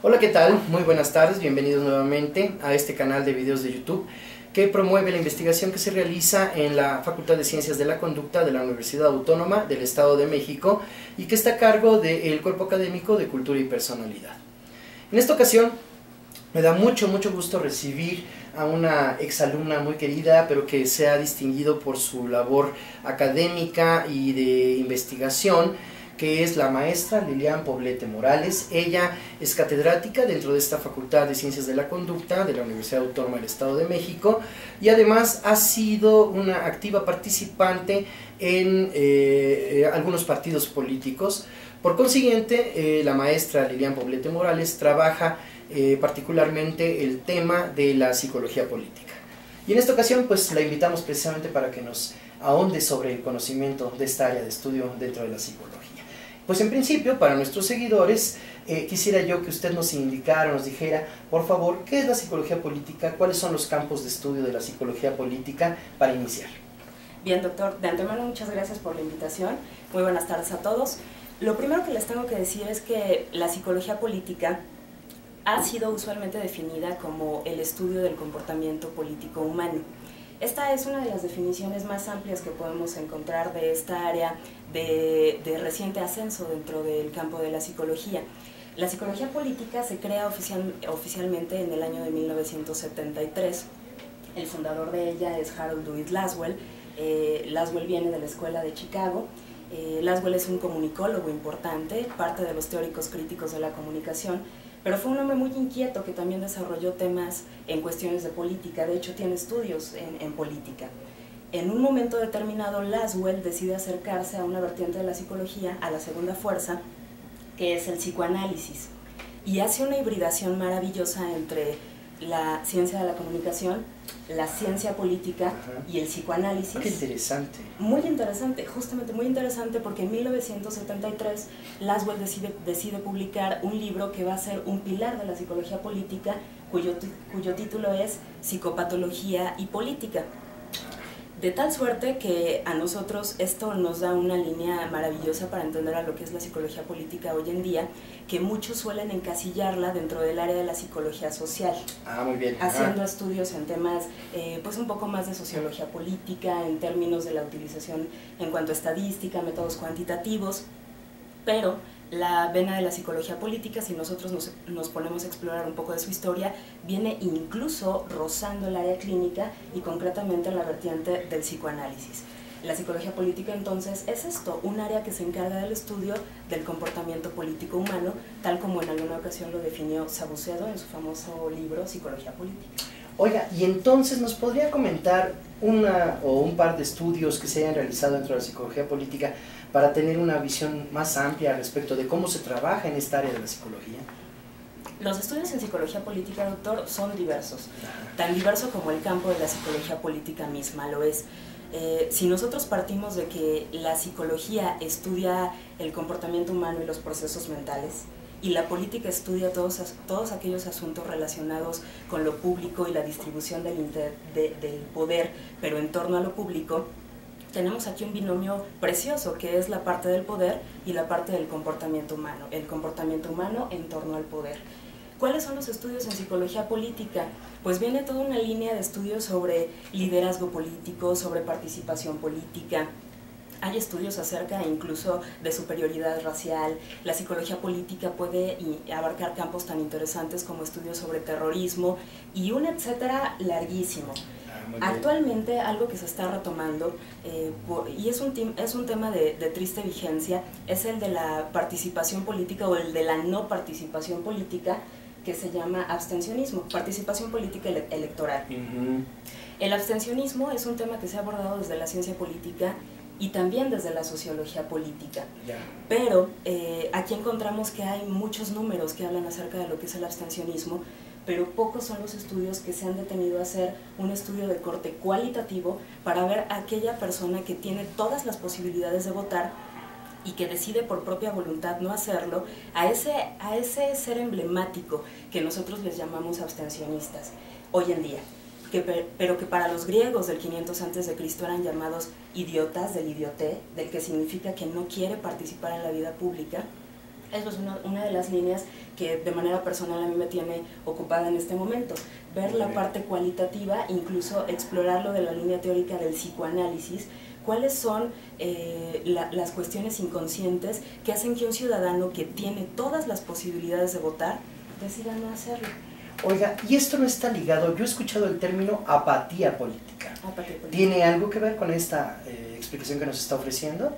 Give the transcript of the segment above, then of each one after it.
Hola, ¿qué tal? Muy buenas tardes, bienvenidos nuevamente a este canal de videos de YouTube que promueve la investigación que se realiza en la Facultad de Ciencias de la Conducta de la Universidad Autónoma del Estado de México y que está a cargo del Cuerpo Académico de Cultura y Personalidad. En esta ocasión me da mucho gusto recibir a una exalumna muy querida, pero que se ha distinguido por su labor académica y de investigación, que es la maestra Lilian Poblete Morales. Ella es catedrática dentro de esta Facultad de Ciencias de la Conducta de la Universidad Autónoma del Estado de México y además ha sido una activa participante en algunos partidos políticos. Por consiguiente, la maestra Lilian Poblete Morales trabaja particularmente el tema de la psicología política. Y en esta ocasión pues la invitamos precisamente para que nos ahonde sobre el conocimiento de esta área de estudio dentro de la psicología. Pues en principio, para nuestros seguidores, quisiera yo que usted nos indicara, nos dijera, por favor, ¿qué es la psicología política? ¿Cuáles son los campos de estudio de la psicología política para iniciar? Bien, doctor, de antemano muchas gracias por la invitación. Muy buenas tardes a todos. Lo primero que les tengo que decir es que la psicología política ha sido usualmente definida como el estudio del comportamiento político humano. Esta es una de las definiciones más amplias que podemos encontrar de esta área de reciente ascenso dentro del campo de la psicología. La psicología política se crea oficialmente en el año de 1973. El fundador de ella es Harold Louis Laswell. Laswell viene de la Escuela de Chicago. Laswell es un comunicólogo importante, parte de los teóricos críticos de la comunicación, pero fue un hombre muy inquieto que también desarrolló temas en cuestiones de política. De hecho tiene estudios en política. En un momento determinado Laswell decide acercarse a una vertiente de la psicología, a la segunda fuerza, que es el psicoanálisis, y hace una hibridación maravillosa entre la ciencia de la comunicación, la ciencia política y el psicoanálisis. ¡Qué interesante! Muy interesante, justamente muy interesante, porque en 1973 Laswell decide publicar un libro que va a ser un pilar de la psicología política, cuyo título es Psicopatología y Política. De tal suerte que a nosotros esto nos da una línea maravillosa para entender a lo que es la psicología política hoy en día, que muchos suelen encasillarla dentro del área de la psicología social. Muy bien. Haciendo estudios en temas pues un poco más de sociología política, en términos de la utilización en cuanto a estadística, métodos cuantitativos, pero la vena de la psicología política, si nosotros nos ponemos a explorar un poco de su historia, viene incluso rozando el área clínica y concretamente la vertiente del psicoanálisis. La psicología política entonces es esto, un área que se encarga del estudio del comportamiento político humano, tal como en alguna ocasión lo definió Sabucedo en su famoso libro Psicología Política. Oiga, y entonces nos podría comentar una o un par de estudios que se hayan realizado dentro de la psicología política para tener una visión más amplia respecto de cómo se trabaja en esta área de la psicología. Los estudios en psicología política, doctor, son diversos, tan diverso como el campo de la psicología política misma lo es. Si nosotros partimos de que la psicología estudia el comportamiento humano y los procesos mentales, y la política estudia todos aquellos asuntos relacionados con lo público y la distribución del poder, pero en torno a lo público, tenemos aquí un binomio precioso que es la parte del poder y la parte del comportamiento humano, el comportamiento humano en torno al poder. ¿Cuáles son los estudios en psicología política? Pues viene toda una línea de estudios sobre liderazgo político, sobre participación política. Hay estudios acerca incluso de superioridad racial. La psicología política puede abarcar campos tan interesantes como estudios sobre terrorismo y un etcétera larguísimo. Actualmente algo que se está retomando y es un tema de triste vigencia es el de la participación política o el de la no participación política, que se llama abstencionismo, participación política electoral. El abstencionismo es un tema que se ha abordado desde la ciencia política y también desde la sociología política. Pero aquí encontramos que hay muchos números que hablan acerca de lo que es el abstencionismo, pero pocos son los estudios que se han detenido a hacer un estudio de corte cualitativo para ver a aquella persona que tiene todas las posibilidades de votar y que decide por propia voluntad no hacerlo, a ese ser emblemático que nosotros les llamamos abstencionistas hoy en día. Pero que para los griegos del 500 a.C. eran llamados idiotas, del idioté, del que significa que no quiere participar en la vida pública. Eso es una de las líneas que de manera personal a mí me tiene ocupada en este momento. Ver la parte cualitativa, incluso explorarlo de la línea teórica del psicoanálisis, cuáles son las cuestiones inconscientes que hacen que un ciudadano que tiene todas las posibilidades de votar decida no hacerlo. Oiga, y esto no está ligado, yo he escuchado el término apatía política. Apatía política. ¿Tiene algo que ver con esta explicación que nos está ofreciendo?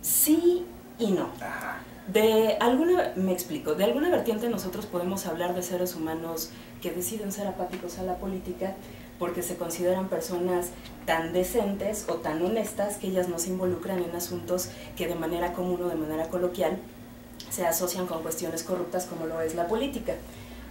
Sí y no. Ajá. Me explico, de alguna vertiente nosotros podemos hablar de seres humanos que deciden ser apáticos a la política porque se consideran personas tan decentes o tan honestas que ellas no se involucran en asuntos que de manera común o de manera coloquial se asocian con cuestiones corruptas como lo es la política.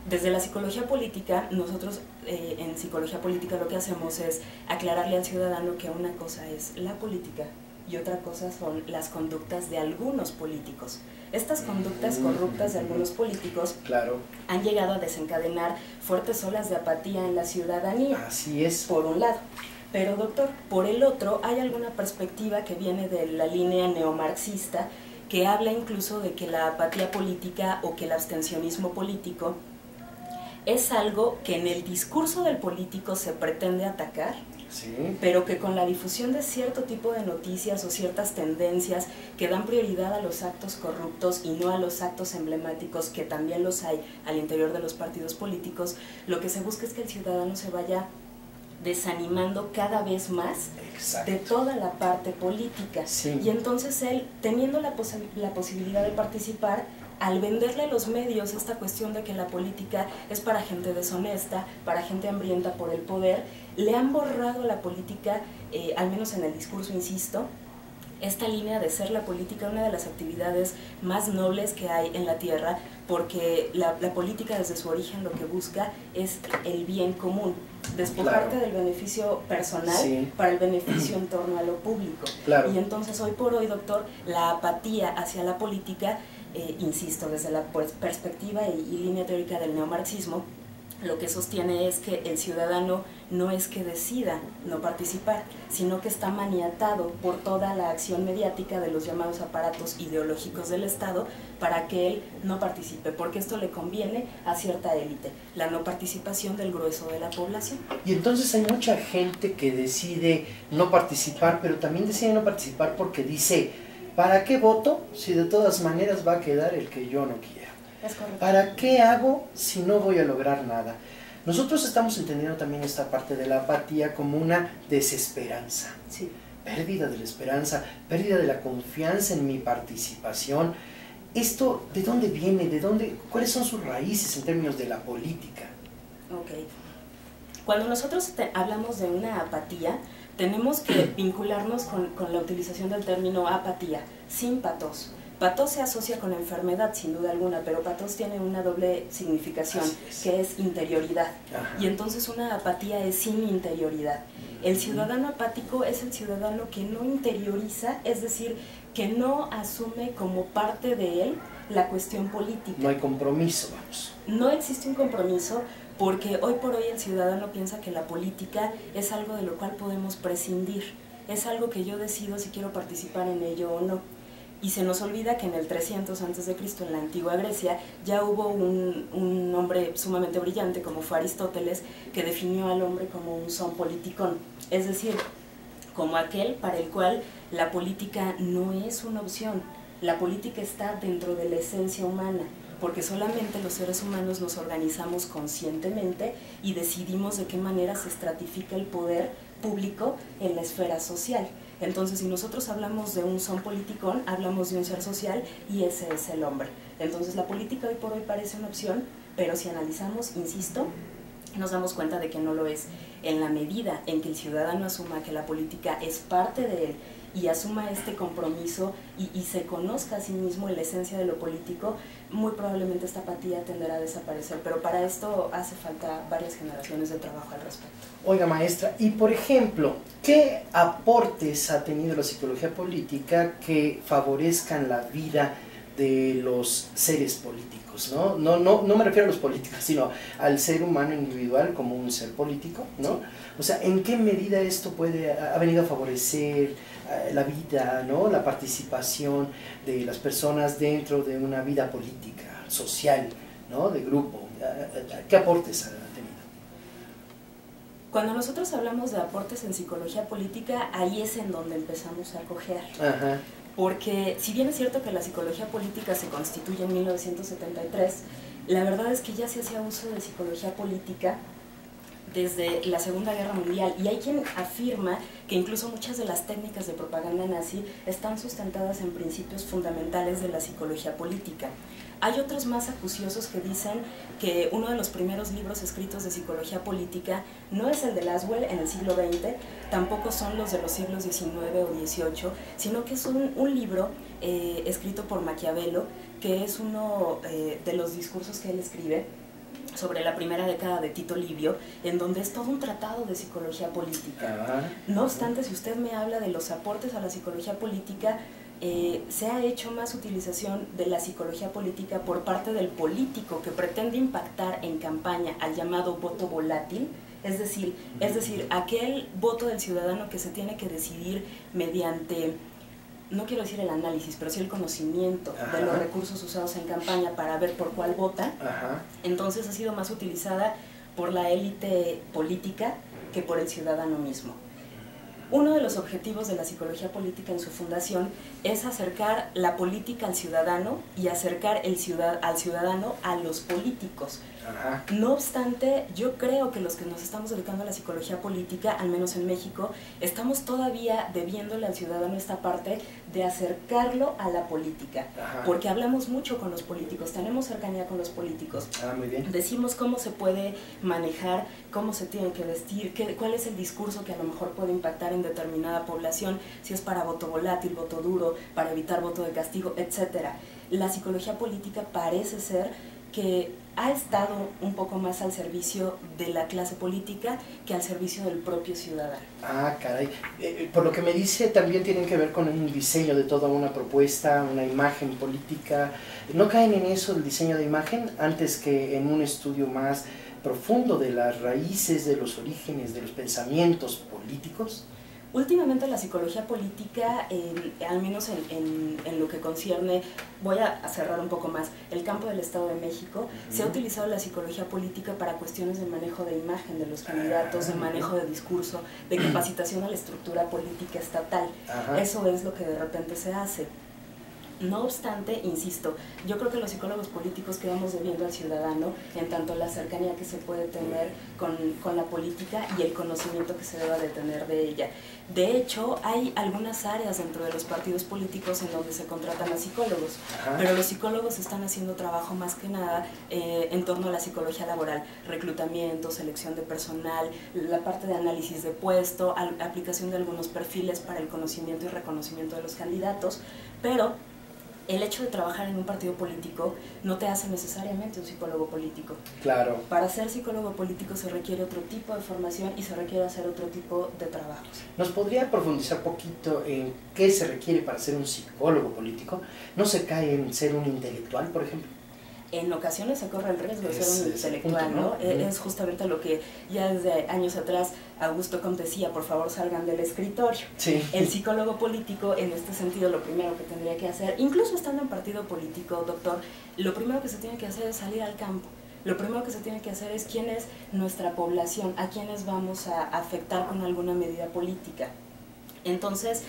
Desde la psicología política, nosotros en psicología política lo que hacemos es aclararle al ciudadano que una cosa es la política y otra cosa son las conductas de algunos políticos. Estas conductas corruptas de algunos políticos han llegado a desencadenar fuertes olas de apatía en la ciudadanía. Así es. Por un lado. Pero doctor, por el otro, hay alguna perspectiva que viene de la línea neomarxista que habla incluso de que la apatía política o que el abstencionismo político es algo que en el discurso del político se pretende atacar, sí, pero que con la difusión de cierto tipo de noticias o ciertas tendencias que dan prioridad a los actos corruptos y no a los actos emblemáticos, que también los hay al interior de los partidos políticos, lo que se busca es que el ciudadano se vaya desanimando cada vez más de toda la parte política. Sí. Y entonces él, teniendo la posibilidad de participar, al venderle a los medios esta cuestión de que la política es para gente deshonesta, para gente hambrienta por el poder, le han borrado a la política, al menos en el discurso, insisto, esta línea de ser la política una de las actividades más nobles que hay en la tierra, porque la política desde su origen lo que busca es el bien común, despojarte del beneficio personal para el beneficio en torno a lo público. Y entonces hoy por hoy, doctor, la apatía hacia la política, insisto, desde la perspectiva y línea teórica del neomarxismo, lo que sostiene es que el ciudadano no es que decida no participar, sino que está maniatado por toda la acción mediática de los llamados aparatos ideológicos del Estado para que él no participe, porque esto le conviene a cierta élite, la no participación del grueso de la población. Y entonces hay mucha gente que decide no participar, pero también decide no participar porque dice, ¿para qué voto si de todas maneras va a quedar el que yo no quiero? Es correcto. ¿Para qué hago si no voy a lograr nada? Nosotros estamos entendiendo también esta parte de la apatía como una desesperanza. Sí. Pérdida de la esperanza, pérdida de la confianza en mi participación. ¿Esto de dónde viene? ¿Cuáles son sus raíces en términos de la política? Ok. Cuando nosotros hablamos de una apatía, tenemos que vincularnos con la utilización del término apatía, sin patos. Patos se asocia con enfermedad, sin duda alguna, pero patos tiene una doble significación, que es interioridad. Ajá. Y entonces una apatía es sin interioridad. El ciudadano apático es el ciudadano que no interioriza, es decir, que no asume como parte de él la cuestión política. No hay compromiso, vamos. No existe un compromiso porque hoy por hoy el ciudadano piensa que la política es algo de lo cual podemos prescindir, es algo que yo decido si quiero participar en ello o no. Y se nos olvida que en el 300 a.C., en la antigua Grecia, ya hubo un hombre sumamente brillante como fue Aristóteles, que definió al hombre como un son politikon, es decir, como aquel para el cual la política no es una opción, la política está dentro de la esencia humana, porque solamente los seres humanos nos organizamos conscientemente y decidimos de qué manera se estratifica el poder público en la esfera social. Entonces, si nosotros hablamos de un son politikon, hablamos de un ser social y ese es el hombre. Entonces, la política hoy por hoy parece una opción, pero si analizamos, insisto, nos damos cuenta de que no lo es. En la medida en que el ciudadano asuma que la política es parte de él y asuma este compromiso y se conozca a sí mismo en la esencia de lo político, muy probablemente esta apatía tenderá a desaparecer, pero para esto hace falta varias generaciones de trabajo al respecto. Oiga, maestra, y por ejemplo, ¿qué aportes ha tenido la psicología política que favorezcan la vida de los seres políticos? No me refiero a los políticos, sino al ser humano individual como un ser político, ¿no? Sí. O sea, ¿en qué medida esto ha venido a favorecer la vida, ¿no? La participación de las personas dentro de una vida política? social, ¿no? De grupo. ¿Qué aportes ha tenido? Cuando nosotros hablamos de aportes en psicología política, ahí es en donde empezamos a coger. Ajá. Porque si bien es cierto que la psicología política se constituye en 1973, la verdad es que ya se hacía uso de psicología política desde la Segunda Guerra Mundial, y hay quien afirma que incluso muchas de las técnicas de propaganda nazi están sustentadas en principios fundamentales de la psicología política. Hay otros más acuciosos que dicen que uno de los primeros libros escritos de psicología política no es el de Laswell en el siglo XX, tampoco son los de los siglos XIX o XVIII, sino que es un libro escrito por Maquiavelo, que es uno de los discursos que él escribe sobre la primera década de Tito Livio, en donde es todo un tratado de psicología política. No obstante, si usted me habla de los aportes a la psicología política, se ha hecho más utilización de la psicología política por parte del político que pretende impactar en campaña al llamado voto volátil, es decir, aquel voto del ciudadano que se tiene que decidir mediante, no quiero decir el análisis, pero sí el conocimiento de los recursos usados en campaña para ver por cuál vota. Entonces ha sido más utilizada por la élite política que por el ciudadano mismo. Uno de los objetivos de la psicología política en su fundación es acercar la política al ciudadano y acercar al ciudadano a los políticos. No obstante, yo creo que los que nos estamos dedicando a la psicología política, al menos en México, estamos todavía debiéndole al ciudadano esta parte de acercarlo a la política, porque hablamos mucho con los políticos, tenemos cercanía con los políticos, muy bien. Decimos cómo se puede manejar, cómo se tiene que vestir, cuál es el discurso que a lo mejor puede impactar en determinada población, si es para voto volátil, voto duro, para evitar voto de castigo, etc. La psicología política parece ser que ha estado un poco más al servicio de la clase política que al servicio del propio ciudadano. Caray. Por lo que me dice, también tienen que ver con un diseño de toda una propuesta, una imagen política. ¿No caen en eso el diseño de imagen antes que en un estudio más profundo de las raíces, de los orígenes, de los pensamientos políticos? Últimamente la psicología política, al menos en lo que concierne, voy a cerrar un poco más, el campo del Estado de México, se ha utilizado la psicología política para cuestiones de manejo de imagen de los candidatos, de manejo de discurso, de capacitación a la estructura política estatal. Eso es lo que de repente se hace. No obstante, insisto, yo creo que los psicólogos políticos quedamos debiendo al ciudadano en tanto la cercanía que se puede tener con la política y el conocimiento que se deba de tener de ella. De hecho, hay algunas áreas dentro de los partidos políticos en donde se contratan a psicólogos, pero los psicólogos están haciendo trabajo más que nada en torno a la psicología laboral, reclutamiento, selección de personal, la parte de análisis de puesto, aplicación de algunos perfiles para el conocimiento y reconocimiento de los candidatos, pero el hecho de trabajar en un partido político no te hace necesariamente un psicólogo político. Claro. Para ser psicólogo político se requiere otro tipo de formación y se requiere hacer otro tipo de trabajos. ¿Nos podría profundizar un poquito en qué se requiere para ser un psicólogo político? ¿No se cae en ser un intelectual, por ejemplo? En ocasiones se corre el riesgo de ser un intelectual, ¿no? Es justamente lo que ya desde años atrás Augusto Comte decía, por favor salgan del escritorio. El psicólogo político, en este sentido, lo primero que tendría que hacer, incluso estando en partido político, doctor, lo primero que se tiene que hacer es salir al campo. Lo primero que se tiene que hacer es quién es nuestra población, a quiénes vamos a afectar con alguna medida política. Entonces,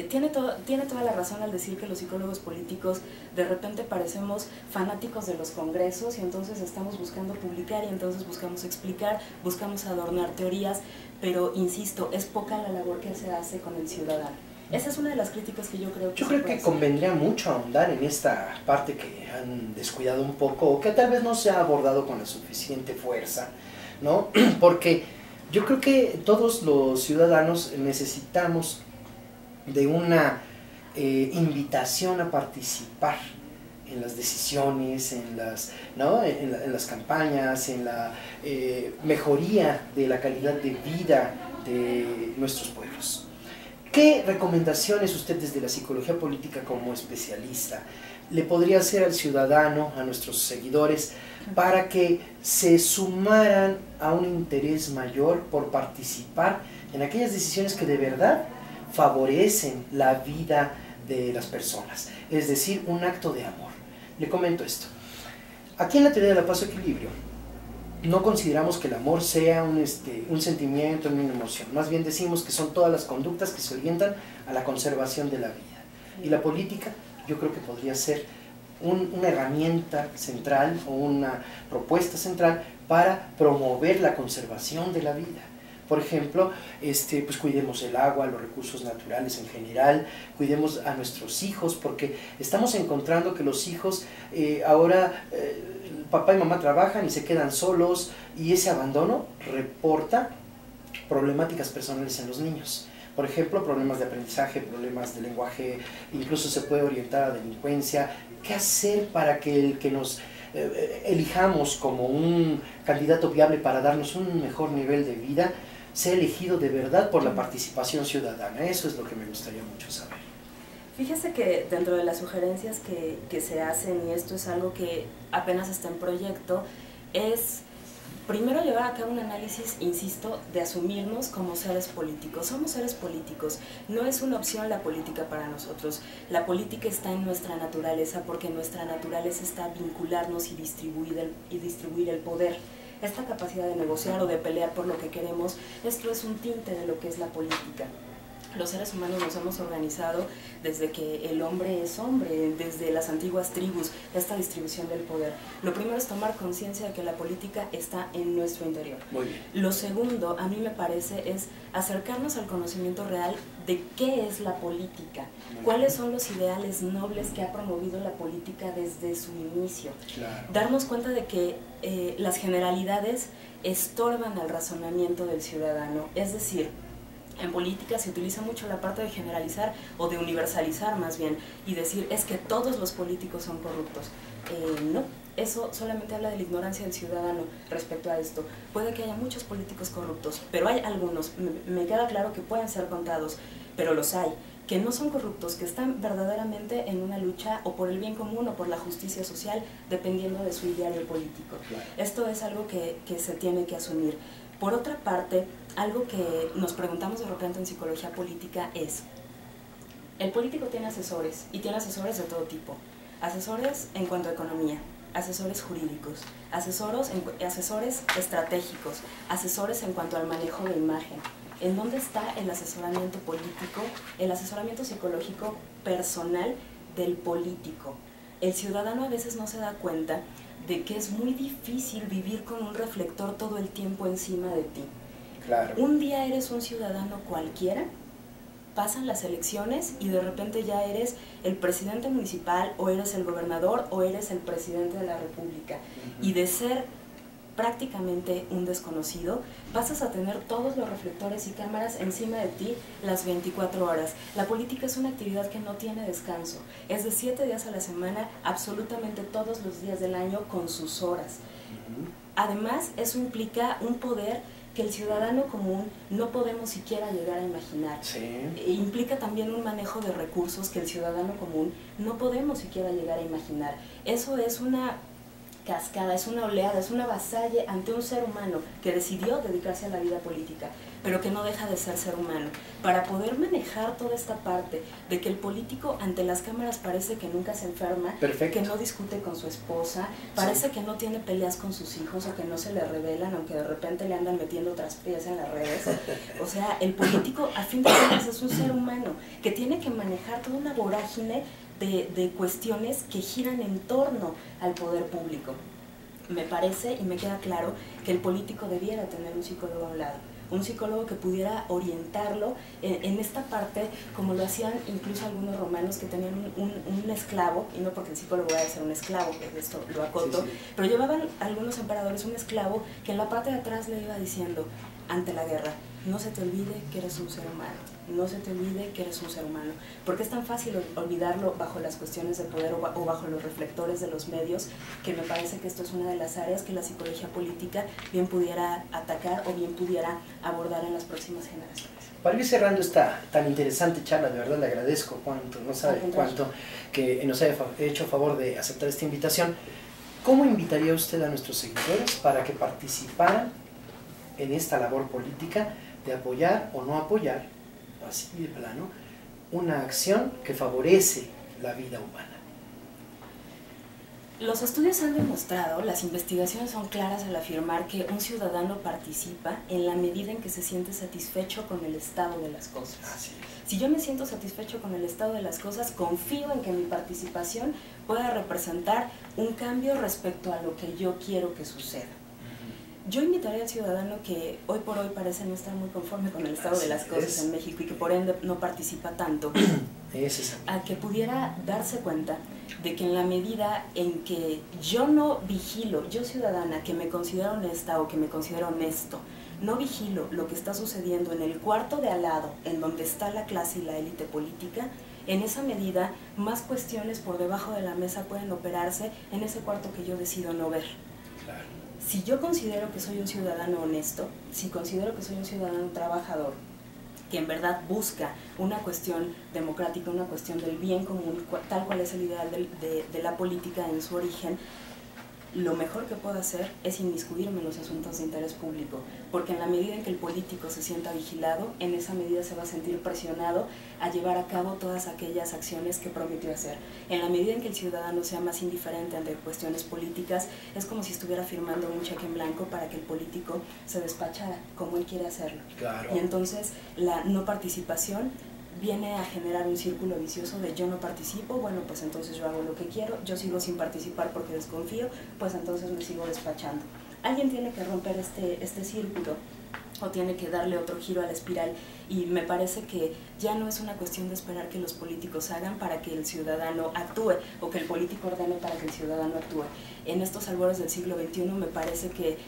tiene toda la razón al decir que los psicólogos políticos de repente parecemos fanáticos de los congresos y entonces estamos buscando publicar y entonces buscamos explicar, buscamos adornar teorías, pero insisto, es poca la labor que se hace con el ciudadano. Esa es una de las críticas que yo creo que... Yo creo que convendría mucho ahondar en esta parte que han descuidado un poco o que tal vez no se ha abordado con la suficiente fuerza, ¿no? Porque yo creo que todos los ciudadanos necesitamos de una invitación a participar en las decisiones, en las campañas, en la mejoría de la calidad de vida de nuestros pueblos. ¿Qué recomendaciones usted desde la psicología política como especialista le podría hacer al ciudadano, a nuestros seguidores, para que se sumaran a un interés mayor por participar en aquellas decisiones que de verdad favorecen la vida de las personas? Es decir, un acto de amor. Le comento esto. Aquí en la teoría de la paz o equilibrio, no consideramos que el amor sea un sentimiento, una emoción. Más bien decimos que son todas las conductas que se orientan a la conservación de la vida. Y la política, yo creo que podría ser una herramienta central o una propuesta central para promover la conservación de la vida. Por ejemplo, pues cuidemos el agua, los recursos naturales en general, cuidemos a nuestros hijos, porque estamos encontrando que los hijos ahora, papá y mamá trabajan y se quedan solos, y ese abandono reporta problemáticas personales en los niños. Por ejemplo, problemas de aprendizaje, problemas de lenguaje, incluso se puede orientar a delincuencia. ¿Qué hacer para que el que nos elijamos como un candidato viable para darnos un mejor nivel de vida sea elegido de verdad por la participación ciudadana? Eso es lo que me gustaría mucho saber. Fíjese que dentro de las sugerencias que se hacen, y esto es algo que apenas está en proyecto, es primero llevar a cabo un análisis, insisto, de asumirnos como seres políticos. Somos seres políticos, no es una opción la política para nosotros. La política está en nuestra naturaleza, porque nuestra naturaleza está vincularnos y distribuir el poder. Esta capacidad de negociar o de pelear por lo que queremos, esto es un tinte de lo que es la política. Los seres humanos nos hemos organizado desde que el hombre es hombre, desde las antiguas tribus, esta distribución del poder. Lo primero es tomar conciencia de que la política está en nuestro interior. Muy bien. Lo segundo, a mí me parece, es acercarnos al conocimiento real de qué es la política, cuáles son los ideales nobles que ha promovido la política desde su inicio. Claro. Darnos cuenta de que las generalidades estorban al razonamiento del ciudadano, es decir, en política se utiliza mucho la parte de generalizar o de universalizar más bien y decir es que todos los políticos son corruptos. No, eso solamente habla de la ignorancia del ciudadano respecto a esto. Puede que haya muchos políticos corruptos, pero hay algunos, me queda claro que pueden ser contados, pero los hay, que no son corruptos, que están verdaderamente en una lucha o por el bien común o por la justicia social, dependiendo de su ideario político. Claro. Esto es algo que se tiene que asumir. Por otra parte, algo que nos preguntamos de repente en psicología política es, el político tiene asesores, y tiene asesores de todo tipo, asesores en cuanto a economía, asesores jurídicos, asesores estratégicos, asesores en cuanto al manejo de imagen. ¿En dónde está el asesoramiento político, el asesoramiento psicológico personal del político? El ciudadano a veces no se da cuenta de que es muy difícil vivir con un reflector todo el tiempo encima de ti. Claro. Un día eres un ciudadano cualquiera, pasan las elecciones y de repente ya eres el presidente municipal o eres el gobernador o eres el presidente de la república. Y de ser prácticamente un desconocido, pasas a tener todos los reflectores y cámaras encima de ti las 24 horas. La política es una actividad que no tiene descanso, es de 7 días a la semana, absolutamente todos los días del año con sus horas. Además, eso implica un poder que el ciudadano común no podemos siquiera llegar a imaginar. Sí. Implica también un manejo de recursos que el ciudadano común no podemos siquiera llegar a imaginar. Eso es una cascada, es una oleada, es una avasalle ante un ser humano que decidió dedicarse a la vida política, pero que no deja de ser ser humano. Para poder manejar toda esta parte de que el político ante las cámaras parece que nunca se enferma, Perfecto. que no discute con su esposa, parece Sí. que no tiene peleas con sus hijos o que no se le revelan, aunque de repente le andan metiendo otras piezas en las redes. O sea, el político a fin de cuentas es un ser humano que tiene que manejar toda una vorágine de cuestiones que giran en torno al poder público. Me parece y me queda claro que el político debiera tener un psicólogo a un lado, un psicólogo que pudiera orientarlo en esta parte, como lo hacían incluso algunos romanos que tenían un esclavo, y no porque el psicólogo vaya a ser un esclavo, que esto lo acoto, sí. Pero llevaban algunos emperadores un esclavo que en la parte de atrás le iba diciendo, ante la guerra, no se te olvide que eres un ser humano, no se te olvide que eres un ser humano, porque es tan fácil olvidarlo bajo las cuestiones de poder o bajo los reflectores de los medios, que me parece que esto es una de las áreas que la psicología política bien pudiera atacar o bien pudiera abordar en las próximas generaciones. Para ir cerrando esta tan interesante charla, de verdad le agradezco cuánto, no sabe cuánto que nos haya hecho favor de aceptar esta invitación. ¿Cómo invitaría usted a nuestros seguidores para que participaran en esta labor política de apoyar o no apoyar, así de plano, una acción que favorece la vida humana? Los estudios han demostrado, las investigaciones son claras al afirmar que un ciudadano participa en la medida en que se siente satisfecho con el estado de las cosas. Así es. Si yo me siento satisfecho con el estado de las cosas, confío en que mi participación pueda representar un cambio respecto a lo que yo quiero que suceda. Yo invitaría al ciudadano que hoy por hoy parece no estar muy conforme con el estado de las cosas en México y que por ende no participa tanto, a que pudiera darse cuenta de que en la medida en que yo no vigilo, yo ciudadana que me considero honesta o que me considero honesto, no vigilo lo que está sucediendo en el cuarto de al lado, en donde está la clase y la élite política, en esa medida más cuestiones por debajo de la mesa pueden operarse en ese cuarto que yo decido no ver. Claro. Si yo considero que soy un ciudadano honesto, si considero que soy un ciudadano trabajador, que en verdad busca una cuestión democrática, una cuestión del bien común, tal cual es el ideal de la política en su origen, lo mejor que puedo hacer es inmiscuirme en los asuntos de interés público, porque en la medida en que el político se sienta vigilado, en esa medida se va a sentir presionado a llevar a cabo todas aquellas acciones que prometió hacer. En la medida en que el ciudadano sea más indiferente ante cuestiones políticas, es como si estuviera firmando un cheque en blanco para que el político se despachara como él quiere hacerlo. Claro. Y entonces la no participación viene a generar un círculo vicioso de yo no participo, bueno, pues entonces yo hago lo que quiero, yo sigo sin participar porque desconfío, pues entonces me sigo despachando. Alguien tiene que romper este círculo o tiene que darle otro giro a la espiral, y me parece que ya no es una cuestión de esperar que los políticos hagan para que el ciudadano actúe o que el político ordene para que el ciudadano actúe. En estos albores del siglo XXI me parece que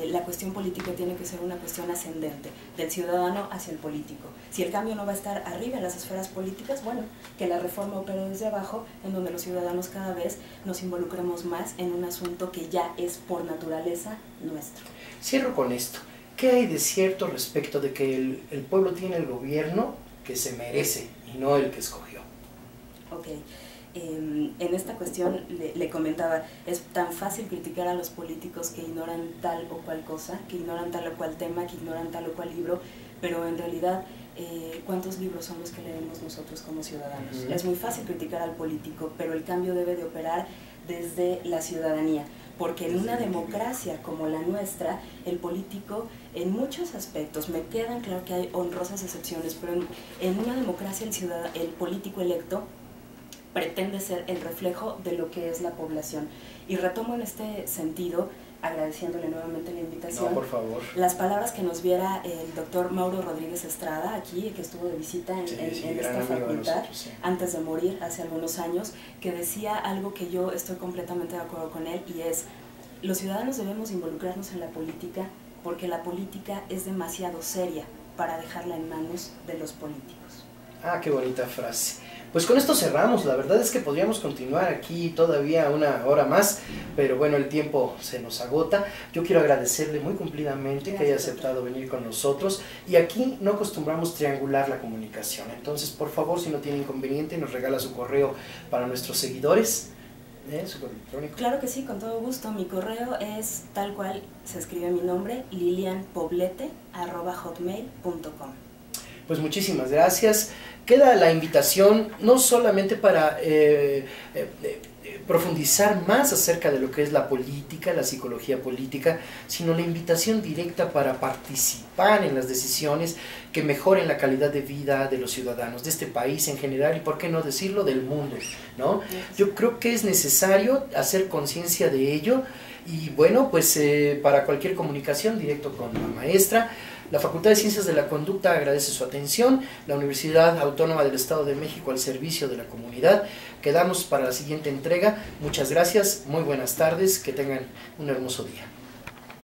la cuestión política tiene que ser una cuestión ascendente, del ciudadano hacia el político. Si el cambio no va a estar arriba en las esferas políticas, bueno, que la reforma opere desde abajo, en donde los ciudadanos cada vez nos involucremos más en un asunto que ya es por naturaleza nuestro. Cierro con esto. ¿Qué hay de cierto respecto de que el pueblo tiene el gobierno que se merece y no el que escogió? Ok. En esta cuestión le comentaba, es tan fácil criticar a los políticos que ignoran tal o cual cosa, que ignoran tal o cual tema, que ignoran tal o cual libro, pero en realidad, ¿cuántos libros son los que leemos nosotros como ciudadanos? Es muy fácil criticar al político, pero el cambio debe de operar desde la ciudadanía, porque en una democracia como la nuestra, el político, en muchos aspectos, me quedan claro que hay honrosas excepciones, pero en una democracia el político electo pretende ser el reflejo de lo que es la población. Y retomo en este sentido, agradeciéndole nuevamente la invitación. No, por favor. Las palabras que nos viera el doctor Mauro Rodríguez Estrada, aquí, que estuvo de visita en esta facultad, antes de morir, hace algunos años, que decía algo que yo estoy completamente de acuerdo con él, y es: los ciudadanos debemos involucrarnos en la política porque la política es demasiado seria para dejarla en manos de los políticos. Ah, qué bonita frase. Pues con esto cerramos. La verdad es que podríamos continuar aquí todavía una hora más, pero bueno, el tiempo se nos agota. Yo quiero agradecerle muy cumplidamente que haya aceptado venir con nosotros, y aquí no acostumbramos triangular la comunicación. Entonces, por favor, si no tiene inconveniente, nos regala su correo para nuestros seguidores. ¿Su correo electrónico? Claro que sí, con todo gusto. Mi correo es tal cual se escribe mi nombre, lilianpoblete@hotmail.com. Pues muchísimas gracias. Queda la invitación no solamente para profundizar más acerca de lo que es la política, la psicología política, sino la invitación directa para participar en las decisiones que mejoren la calidad de vida de los ciudadanos de este país en general, y por qué no decirlo, del mundo, ¿no? Yo creo que es necesario hacer conciencia de ello, y bueno, pues para cualquier comunicación, directo con la maestra. La Facultad de Ciencias de la Conducta agradece su atención. La Universidad Autónoma del Estado de México al servicio de la comunidad. Quedamos para la siguiente entrega. Muchas gracias, muy buenas tardes, que tengan un hermoso día.